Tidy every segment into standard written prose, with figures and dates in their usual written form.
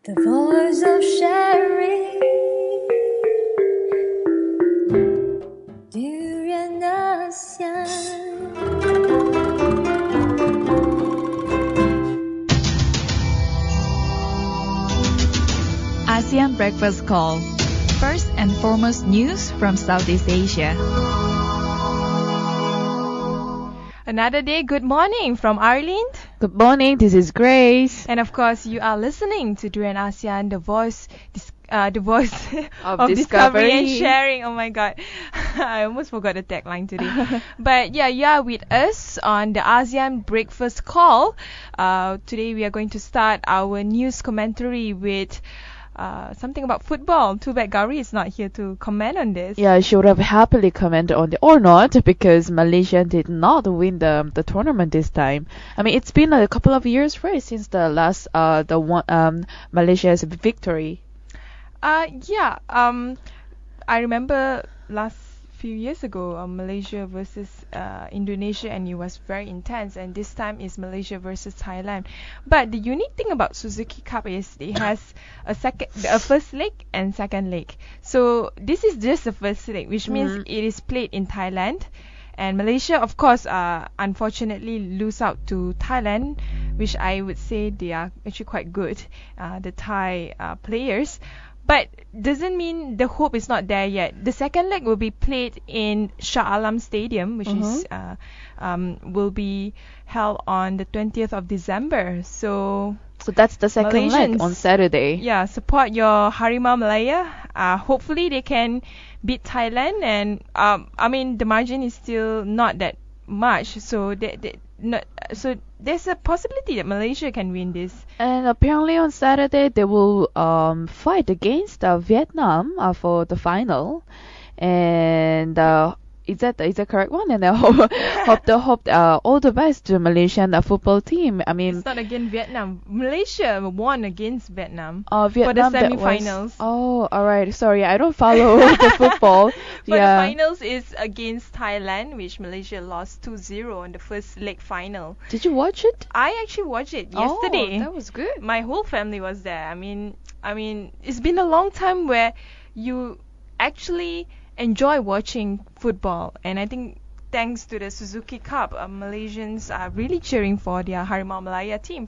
The voice of sharing. Durian ASEAN. ASEAN Breakfast Call. First and foremost news from Southeast Asia. Another day, good morning from Arlene. Good morning, this is Grace. And of course, you are listening to Durian ASEAN, the voice Of discovery and discovery. sharing. Oh my god, I almost forgot the tagline today. But yeah, you are with us on the ASEAN Breakfast Call. Today we are going to start our news commentary with something about football. Too bad Gauri is not here to comment on this. Yeah, I should have happily commented on it or not because Malaysia did not win the tournament this time. I mean, it's been a couple of years, right, since the last Malaysia's victory. I remember last few years ago, Malaysia versus Indonesia, and it was very intense. And this time is Malaysia versus Thailand. But the unique thing about Suzuki Cup is it has a first leg and second leg. So this is just the first leg, which means it is played in Thailand. And Malaysia, of course, unfortunately lose out to Thailand, which I would say they are actually quite good, the Thai players. But doesn't mean the hope is not there yet. The second leg will be played in Shah Alam Stadium, which is will be held on the 20th of December. So that's the second leg Malaysians, on Saturday. Yeah, support your Harimau Malaya. Hopefully they can beat Thailand, and I mean the margin is still not that much, so so there's a possibility that Malaysia can win this. And apparently on Saturday they will fight against Vietnam for the final. And is that the correct one? And I hope all the best to Malaysian football team. I mean, It's not against Vietnam. Malaysia won against Vietnam Vietnam, for the that semi-finals. Oh, all right. Sorry, I don't follow the football. But Yeah. the finals is against Thailand, which Malaysia lost 2-0 in the first leg final. Did you watch it? I actually watched it yesterday. Oh, that was good. My whole family was there. I mean, it's been a long time where you actually enjoy watching football, and I think thanks to the Suzuki Cup, Malaysians are really cheering for their Harimau Malaya team.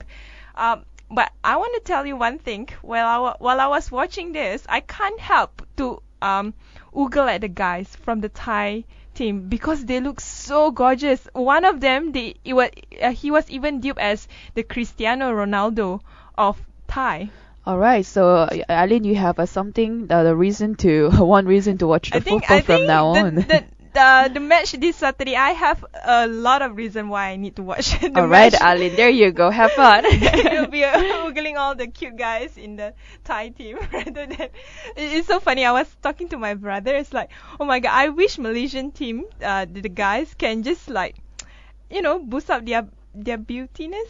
But I want to tell you one thing. While I was watching this, I can't help to oogle at the guys from the Thai team because they look so gorgeous. One of them, he was even dubbed as the Cristiano Ronaldo of Thai. All right. So, Arlene, you have one reason to watch the football from now on. The match this Saturday, I have a lot of reason why I need to watch the All right, match. Arlene, there you go. Have fun. You'll be oogling all the cute guys in the Thai team rather than. It's so funny. I was talking to my brother. It's like, oh my god, I wish Malaysian team, the guys can just boost up their beautiness.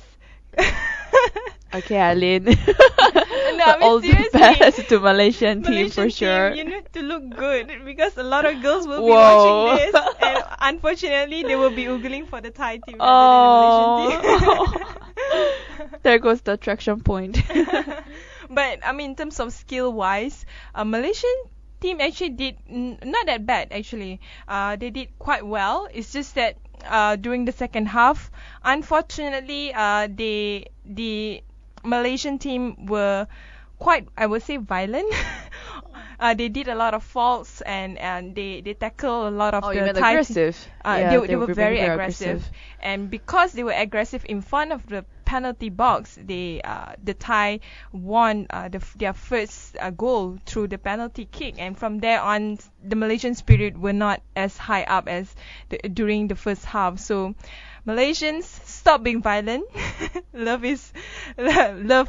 Okay, Arlene. No, I mean, All the seriously. best to Malaysian team Malaysian for sure. team, you need to look good because a lot of girls will be Whoa. watching this, and unfortunately, they will be oogling for the Thai team rather than the Malaysian team. There goes the attraction point. But I mean, in terms of skill-wise, Malaysian team actually did not that bad. Actually, they did quite well. It's just that during the second half, unfortunately, the Malaysian team were quite, I would say, violent. They did a lot of faults, and they tackled a lot of You the meant Thai aggressive. they were very aggressive. And because they were aggressive in front of the penalty box, the Thai won their first goal through the penalty kick, and from there on, the Malaysian spirit were not as high up as during the first half. So Malaysians, stop being violent. Love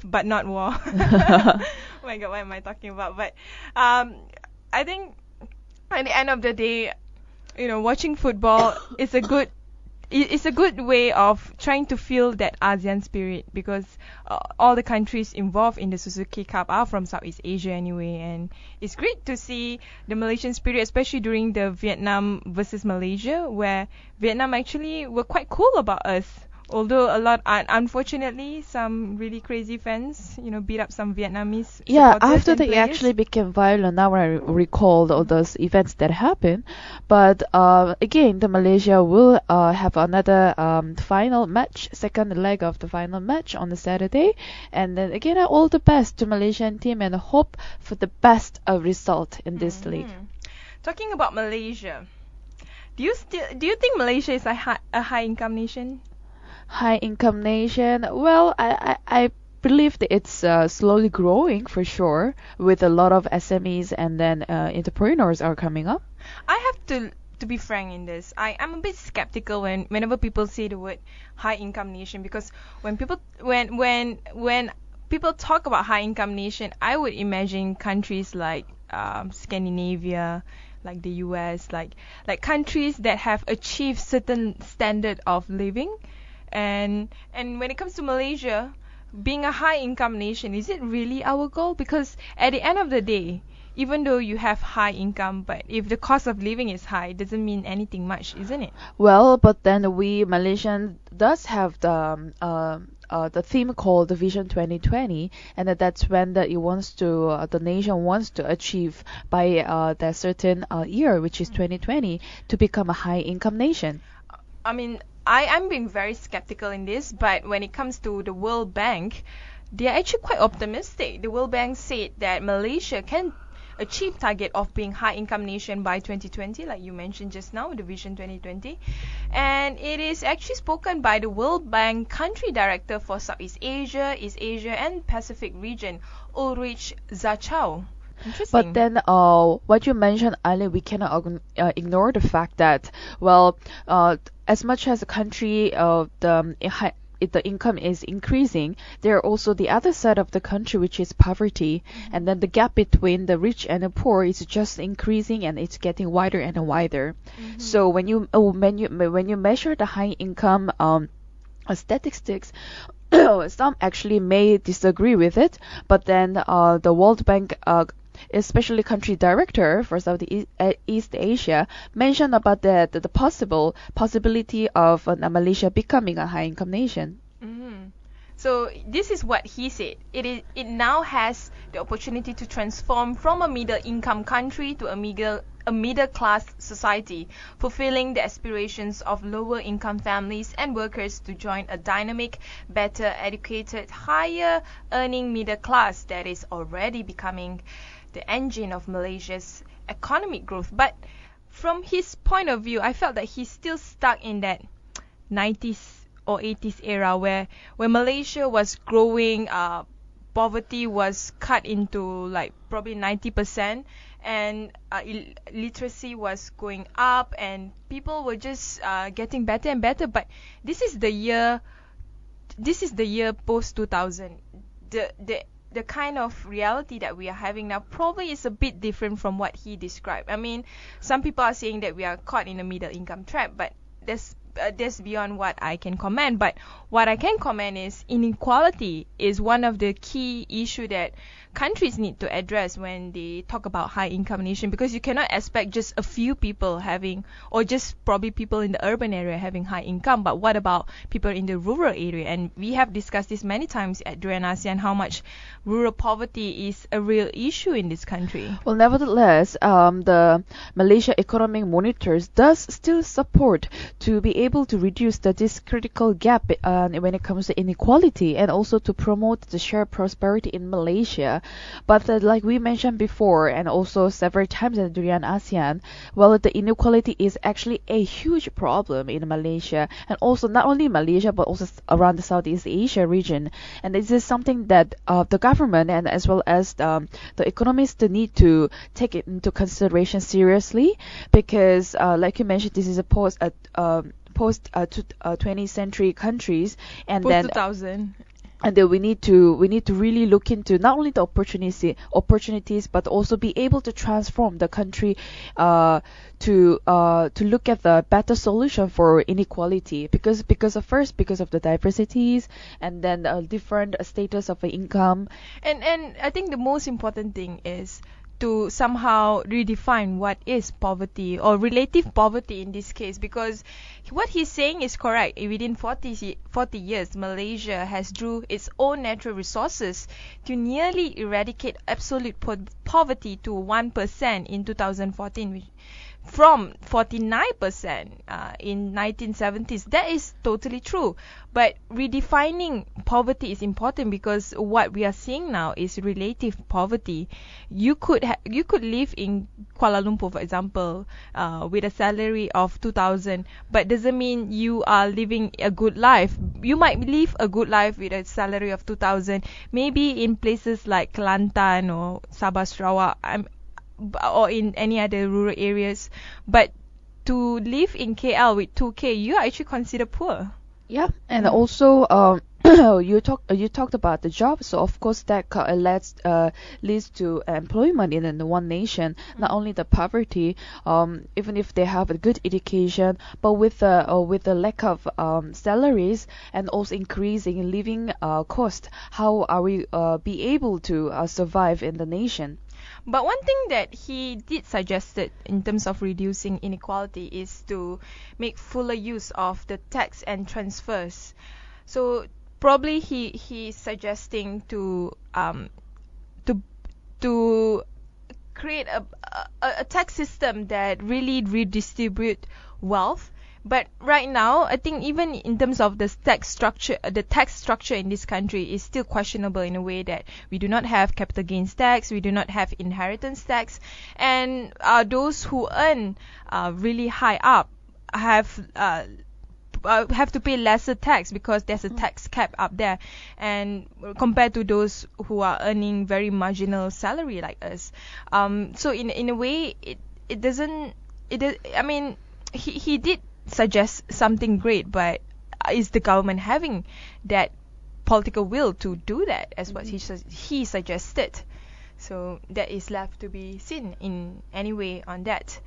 but not war. Oh my god, what am I talking about? But I think at the end of the day, watching football is a good way of trying to feel that ASEAN spirit, because all the countries involved in the Suzuki Cup are from Southeast Asia anyway, and it's great to see the Malaysian spirit, especially during the Vietnam versus Malaysia, where Vietnam actually were quite cool about us Although a lot, unfortunately, some really crazy fans, beat up some Vietnamese Yeah, supporters after and they players. actually became violent, now I recall all those events that happened. But again, the Malaysia will have another final match, second leg of the final match on the Saturday. And then again, all the best to Malaysian team and hope for the best result in this league. Talking about Malaysia, do you think Malaysia is a high income nation? High income nation. Well, I believe that it's slowly growing for sure, with a lot of SMEs and then entrepreneurs are coming up. I have to be frank in this. I'm a bit skeptical whenever people say the word high income nation, because when people talk about high income nation, I would imagine countries like Scandinavia, like the US, like countries that have achieved certain standard of living. And when it comes to Malaysia, being a high income nation, is it really our goal? Because at the end of the day, even though you have high income, but if the cost of living is high, it doesn't mean anything much, isn't it? Well, but then we Malaysian does have the theme called the Vision 2020, and that's when the nation wants to achieve by that certain year, which is 2020, to become a high income nation. I mean, I'm being very skeptical in this, but when it comes to the World Bank, they are actually quite optimistic. The World Bank said that Malaysia can achieve target of being high income nation by 2020, like you mentioned just now, the Vision 2020. And it is actually spoken by the World Bank country director for Southeast Asia, East Asia and Pacific region, Ulrich Zachau. Interesting. But then, what you mentioned, Arlene, we cannot ignore the fact that, well, as much as a country, the income is increasing, there are also the other side of the country, which is poverty, and then the gap between the rich and the poor is just increasing, and it's getting wider and wider. So when you measure the high income statistics, some actually may disagree with it, but then the World Bank, especially country director for Southeast Asia, mentioned about the possibility of Malaysia becoming a high income nation. So this is what he said. It now has the opportunity to transform from a middle income country to a middle class society, fulfilling the aspirations of lower income families and workers to join a dynamic, better educated, higher earning middle class that is already becoming the engine of Malaysia's economic growth. But from his point of view, I felt that he's still stuck in that 90s or 80s era where Malaysia was growing, poverty was cut into like probably 90%, and literacy was going up, and people were just getting better and better. But this is the year post 2000. The kind of reality that we are having now probably is a bit different from what he described. I mean, some people are saying that we are caught in a middle income trap, but that's beyond what I can comment. But what I can comment is inequality is one of the key issue that countries need to address when they talk about high income nation, because you cannot expect just a few people having, or just probably people in the urban area having high income, but what about people in the rural area? And we have discussed this many times during ASEAN, how much rural poverty is a real issue in this country. Well, nevertheless, the Malaysia Economic Monitors does still support to be able to reduce this critical gap when it comes to inequality, and also to promote the shared prosperity in Malaysia. But like we mentioned before, and also several times during ASEAN, well, the inequality is actually a huge problem in Malaysia, and also not only Malaysia but also around the Southeast Asia region. And this is something that the government and as well as the economists need to take it into consideration seriously, because like you mentioned, this is a post 20th century countries, and Post then 2000. and then we need to really look into not only the opportunities but also be able to transform the country to look at the better solution for inequality, because of the diversities, and then different status of income. And I think the most important thing is to somehow redefine what is poverty or relative poverty in this case, because what he's saying is correct. Within 40 years, Malaysia has drew its own natural resources to nearly eradicate absolute poverty to 1% in 2014, from 49% in 1970s. That is totally true. But redefining poverty is important, because what we are seeing now is relative poverty. You could live in Kuala Lumpur, for example, with a salary of 2,000, but doesn't mean you are living a good life. You might live a good life with a salary of 2,000, maybe in places like Kelantan or Sabah Sarawak, or in any other rural areas, but to live in KL with 2K, you are actually considered poor. Yeah, and also you talked about the job, so of course that leads to employment in the one nation. Not only the poverty, even if they have a good education, but with the lack of salaries and also increasing living cost, how are we be able to survive in the nation? But one thing that he did suggested in terms of reducing inequality is to make fuller use of the tax and transfers. So probably he's suggesting to create a tax system that really redistribute wealth. But right now, I think even in terms of the tax structure in this country is still questionable, in a way that we do not have capital gains tax, we do not have inheritance tax, and those who earn really high up have to pay lesser tax, because there's a tax cap up there, and compared to those who are earning very marginal salary like us. So in a way, he did suggest something great, but is the government having that political will to do that, as what he suggested? So that is left to be seen in any way on that.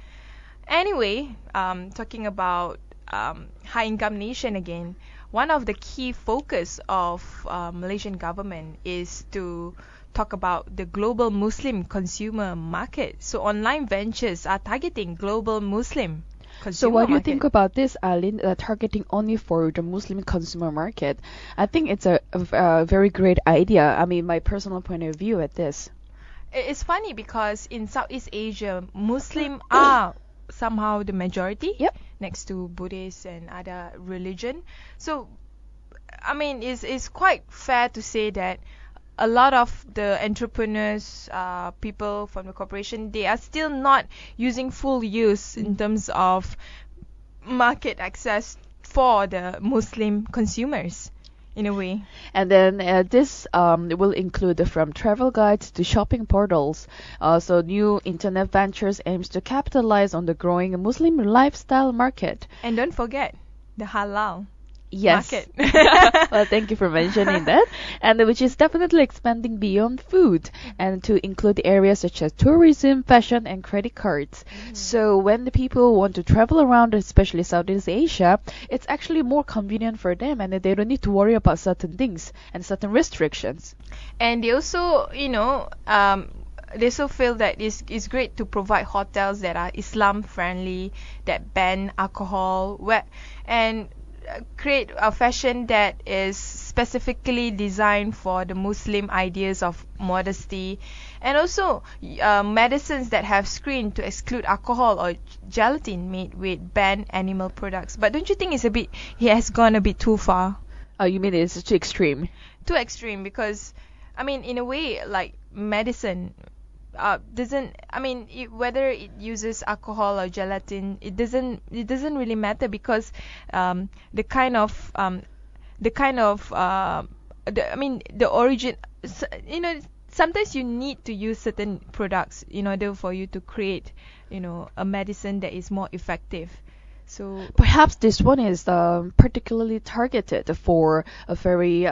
Anyway, talking about high income nation again, one of the key focus of Malaysian government is to talk about the global Muslim consumer market. So online ventures are targeting global Muslim consumer So what do you market. think about this, Arlene, targeting only for the Muslim consumer market? I think it's a very great idea. I mean, my personal point of view at this. It's funny because in Southeast Asia, Muslim are somehow the majority. Yep. Next to Buddhist and other religion. So, I mean, it's quite fair to say that a lot of the entrepreneurs, people from the corporation, they are still not using full use in terms of market access for the Muslim consumers, in a way. And then this will include from travel guides to shopping portals. So new internet ventures aims to capitalize on the growing Muslim lifestyle market. And don't forget the halal Yes. market. Well, thank you for mentioning that. And which is definitely expanding beyond food and to include areas such as tourism, fashion, and credit cards. So when the people want to travel around, especially Southeast Asia, it's actually more convenient for them, and they don't need to worry about certain things and certain restrictions. And they also, they also feel that it's great to provide hotels that are Islam friendly, that ban alcohol, and create a fashion that is specifically designed for the Muslim ideas of modesty, and also medicines that have screened to exclude alcohol or gelatin made with banned animal products. But don't you think he has gone a bit too far? Oh, you mean it's too extreme? Too extreme, because I mean, in a way, like medicine doesn't, whether it uses alcohol or gelatin, it doesn't really matter, because the origin, sometimes you need to use certain products in order for you to create a medicine that is more effective. So Perhaps this one is particularly targeted for a very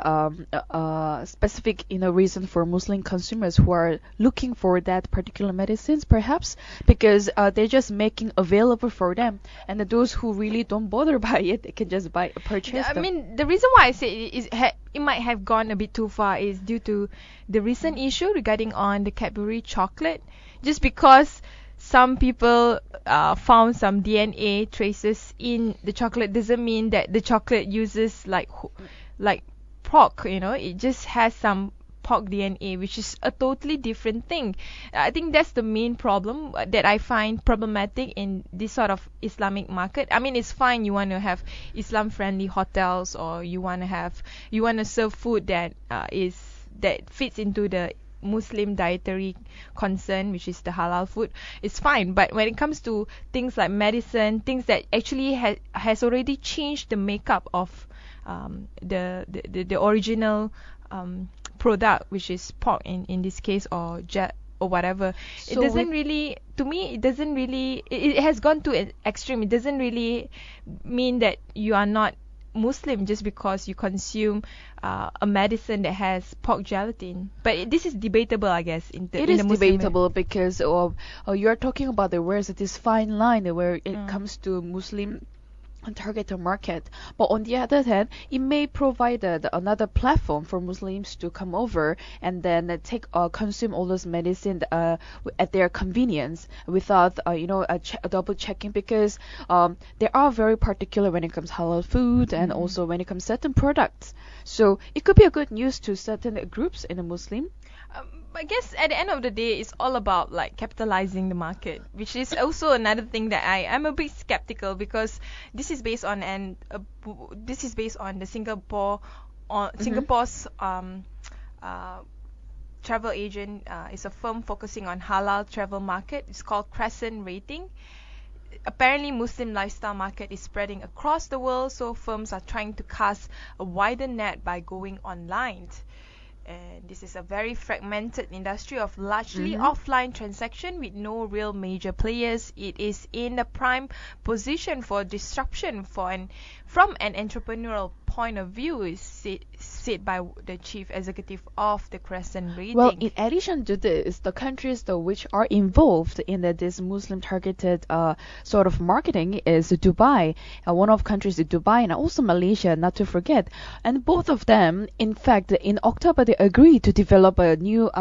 specific, reason for Muslim consumers who are looking for that particular medicines, perhaps because they're just making available for them, and those who really don't bother buy it, they can just purchase I them. mean, the reason why I say it might have gone a bit too far is due to the recent issue regarding on the Cadbury chocolate. Just because some people found some DNA traces in the chocolate doesn't mean that the chocolate uses like pork. It just has some pork DNA, which is a totally different thing. I think that's the main problem that I find problematic in this sort of Islamic market. I mean, it's fine you want to have Islam-friendly hotels, or you want to serve food that that fits into the Muslim dietary concern, which is the halal food. It's fine. But when it comes to things like medicine, things that actually has already changed the makeup of the original product, which is pork in this case, or or whatever. It So doesn't with really, to me, it doesn't really, it has gone to an extreme. It doesn't really mean that you are not Muslim just because you consume a medicine that has pork gelatin. But this is debatable, I guess, in It in is the Muslim debatable because you're talking about where's this fine line where it comes to Muslim target market. But on the other hand, it may provide another platform for Muslims to come over and then consume all those medicine at their convenience without double checking, because they are very particular when it comes halal food and also when it comes certain products. So it could be a good news to certain groups in a Muslim. I guess at the end of the day, it's all about like capitalizing the market, which is also another thing that I'm a bit skeptical, because this is based on this is based on the Singapore's travel agent is a firm focusing on halal travel market. It's called Crescent Rating. Apparently, Muslim lifestyle market is spreading across the world, so firms are trying to cast a wider net by going online. And this is a very fragmented industry of largely offline transaction with no real major players. It is in a prime position for disruption from an entrepreneurial point of view, is said by the chief executive of the Crescent Rating. Well, in addition to this, the countries which are involved in this Muslim targeted sort of marketing is Dubai. One of countries is Dubai, and also Malaysia, not to forget. And both of them, in fact, in October, they agreed to develop a new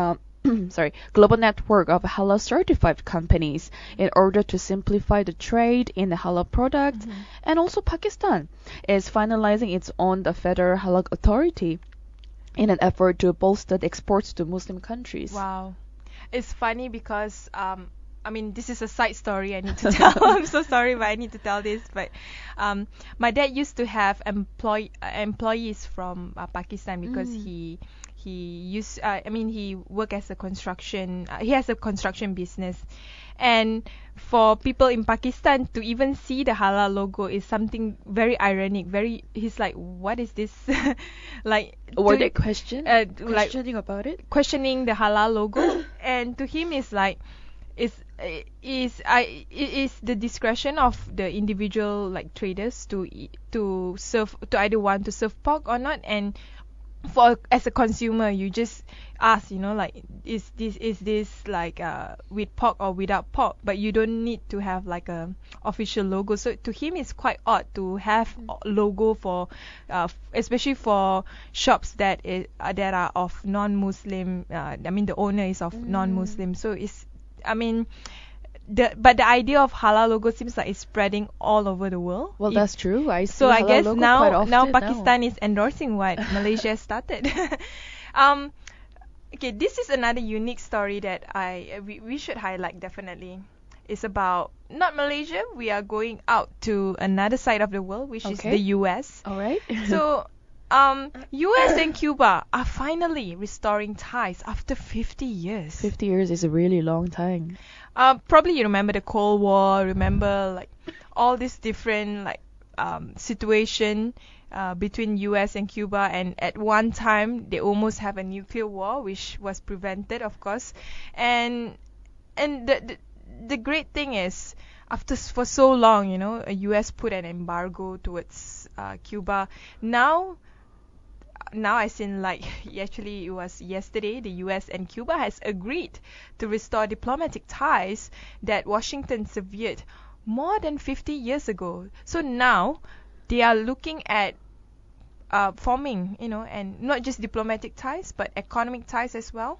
global network of halal certified companies in order to simplify the trade in the halal product. And also Pakistan is finalizing its own federal halal authority in an effort to bolster the exports to Muslim countries. Wow. It's funny because I mean, this is a side story I need to tell. I'm so sorry, but I need to tell this. But my dad used to have employees from Pakistan, because he worked as a construction. He has a construction business, and for people in Pakistan to even see the halal logo is something very ironic. He's like, what is this? Like, Were they questioning about it? Questioning the halal logo, and to him it's like, it is the discretion of the individual like traders to either want to serve pork or not. And as a consumer, you just ask, like, is this like with pork or without pork? But you don't need to have like a official logo. So to him, it's quite odd to have a logo for especially for shops that are of non-Muslim. The owner is of non-Muslim. So but the idea of halal logo seems like it's spreading all over the world. Well, that's true. I So I halal guess logo quite often now Pakistan is endorsing what Malaysia started. Okay, this is another unique story that we should highlight definitely. It's about not Malaysia. We are going out to another side of the world, which is the US. All right. So US and Cuba are finally restoring ties after 50 years. 50 years is a really long time. Probably you remember the Cold War, remember like all this different like situation between US and Cuba, and at one time they almost have a nuclear war, which was prevented, of course. And the great thing is, for so long, a US put an embargo towards Cuba. Now as in like actually it was yesterday, the US and Cuba has agreed to restore diplomatic ties that Washington severed more than 50 years ago. So now they are looking at forming, and not just diplomatic ties but economic ties as well.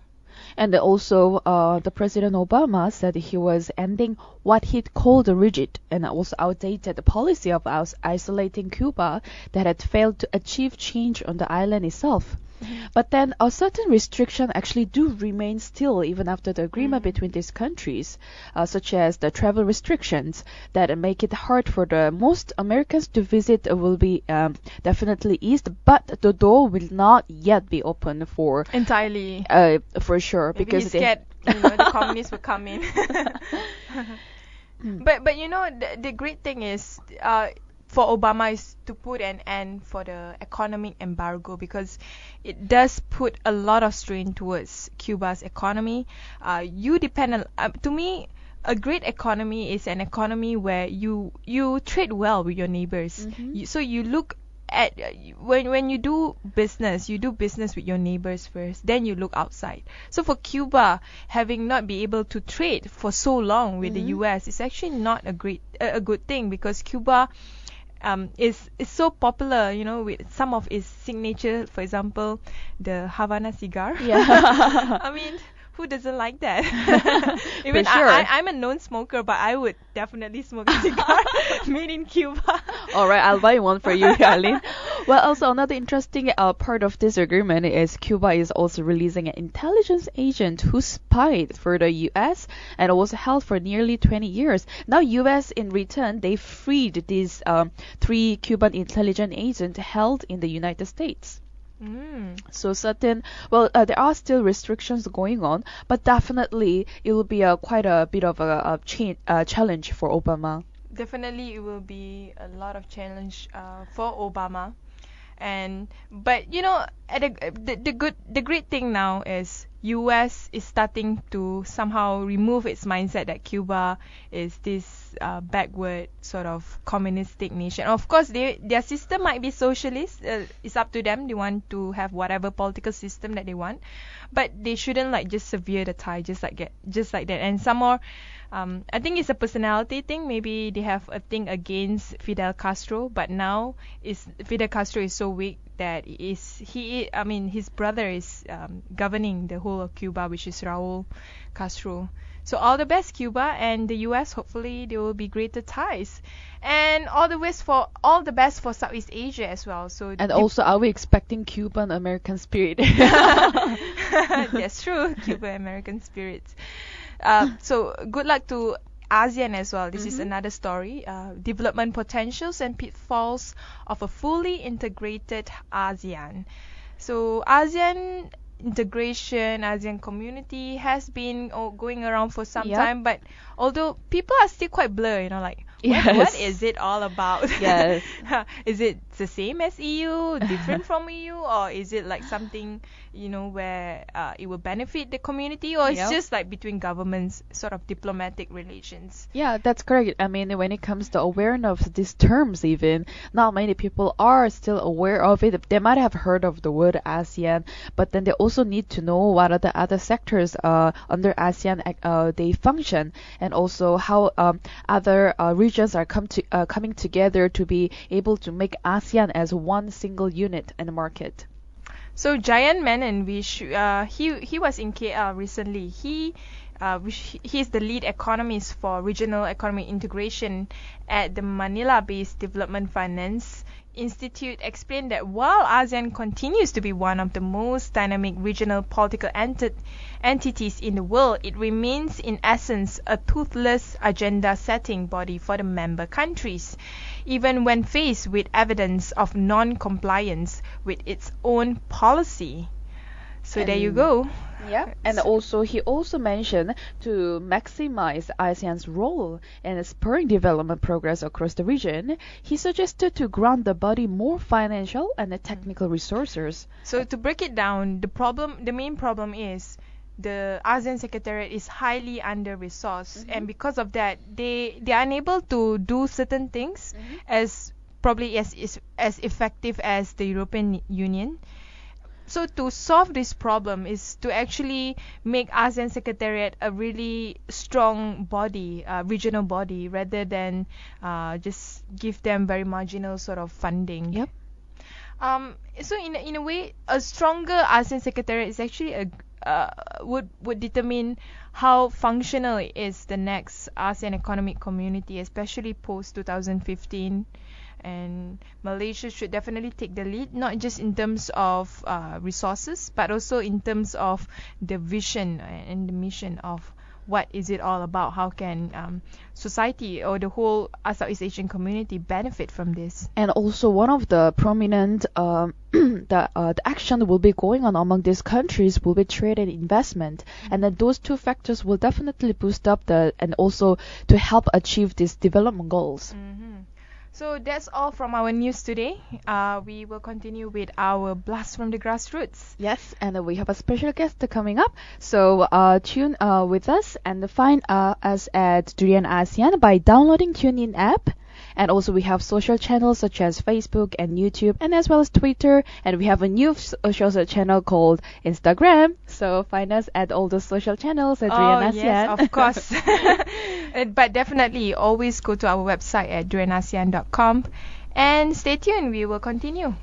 And also, the President Obama said he was ending what he called a rigid and also outdated policy of isolating Cuba that had failed to achieve change on the island itself. But then a certain restriction actually do remain still even after the agreement between these countries, such as the travel restrictions that make it hard for the most Americans to visit will be definitely eased, but the door will not yet be open for Entirely. For sure, Maybe because he's scared, the communists will come in. But the great thing is for Obama is to put an end for the economic embargo, because it does put a lot of strain towards Cuba's economy. You depend on, to me, a great economy is an economy where you trade well with your neighbors. So you look at when you do business with your neighbors first, then you look outside. So for Cuba, having not been able to trade for so long with the US is actually not a good thing, because Cuba is so popular, with some of its signature, for example, the Havana cigar. Yeah. I mean, who doesn't like that? Even For sure. I'm a known smoker, but I would definitely smoke a cigar made in Cuba. All right, I'll buy one for you, Arlene. Well, also another interesting part of this agreement is Cuba is also releasing an intelligence agent who spied for the U.S. and was held for nearly 20 years. Now, U.S. in return, they freed these 3 Cuban intelligence agents held in the United States. So there are still restrictions going on, but definitely it will be quite a bit of a challenge for Obama. Definitely, it will be a lot of challenge for Obama, but the great thing now is US is starting to somehow remove its mindset that Cuba is this backward sort of communistic nation. Of course, their system might be socialist. It's up to them. They want to have whatever political system that they want, but they shouldn't just sever the tie just like that. And some more, I think it's a personality thing. Maybe they have a thing against Fidel Castro, but now Fidel Castro is so weak that his brother is governing the whole of Cuba, which is Raul Castro. So all the best, Cuba, and the US. Hopefully there will be greater ties, and all the best for Southeast Asia as well. And also, are we expecting Cuban American spirit? That's true, Cuban American spirits. So good luck to ASEAN as well. This is another story. Development potentials and pitfalls of a fully integrated ASEAN. So ASEAN integration, ASEAN community has been going around for some time, but although people are still quite blur, what is it all about? Yes. Is it the same as EU, different from EU, or is it like something, where it will benefit the community, or it's just like between governments, sort of diplomatic relations? Yeah, that's correct. I mean, when it comes to awareness of these terms, even not many people are still aware of it. They might have heard of the word ASEAN, but then they also need to know what are the other sectors under ASEAN they function, and also how other regions are coming together to be able to make ASEAN as one single unit in the market. So Jayan Menon, he was in KL recently. He's the lead economist for regional economic integration at the Manila-based Development Finance Institute, explained that while ASEAN continues to be one of the most dynamic regional political entities in the world, it remains in essence a toothless agenda-setting body for the member countries, even when faced with evidence of non-compliance with its own policy. So there you go. Yeah, and also he also mentioned to maximize ASEAN's role in spurring development progress across the region, he suggested to grant the body more financial and technical resources. So to break it down, the main problem is the ASEAN Secretariat is highly under-resourced, and because of that, they are unable to do certain things as probably as effective as the European Union. So to solve this problem is to actually make ASEAN Secretariat a really strong body, regional body, rather than just give them very marginal sort of funding. Yep. So in a way, a stronger ASEAN Secretariat is actually would determine how functional is the next ASEAN Economic Community, especially post 2015. And Malaysia should definitely take the lead, not just in terms of resources, but also in terms of the vision and the mission of what is it all about. How can society or the whole Southeast Asian community benefit from this? And also one of the prominent the action that will be going on among these countries will be trade and investment, and then those two factors will definitely boost up and also to help achieve these development goals. So that's all from our news today. We will continue with our blast from the grassroots. Yes, and we have a special guest coming up. So tune with us and find us at Durian ASEAN by downloading TuneIn app. And also we have social channels such as Facebook and YouTube, and as well as Twitter. And we have a new social channel called Instagram. So find us at all those social channels at Durian ASEAN. Yes, of course. But definitely always go to our website at durianasean.com. And stay tuned, we will continue.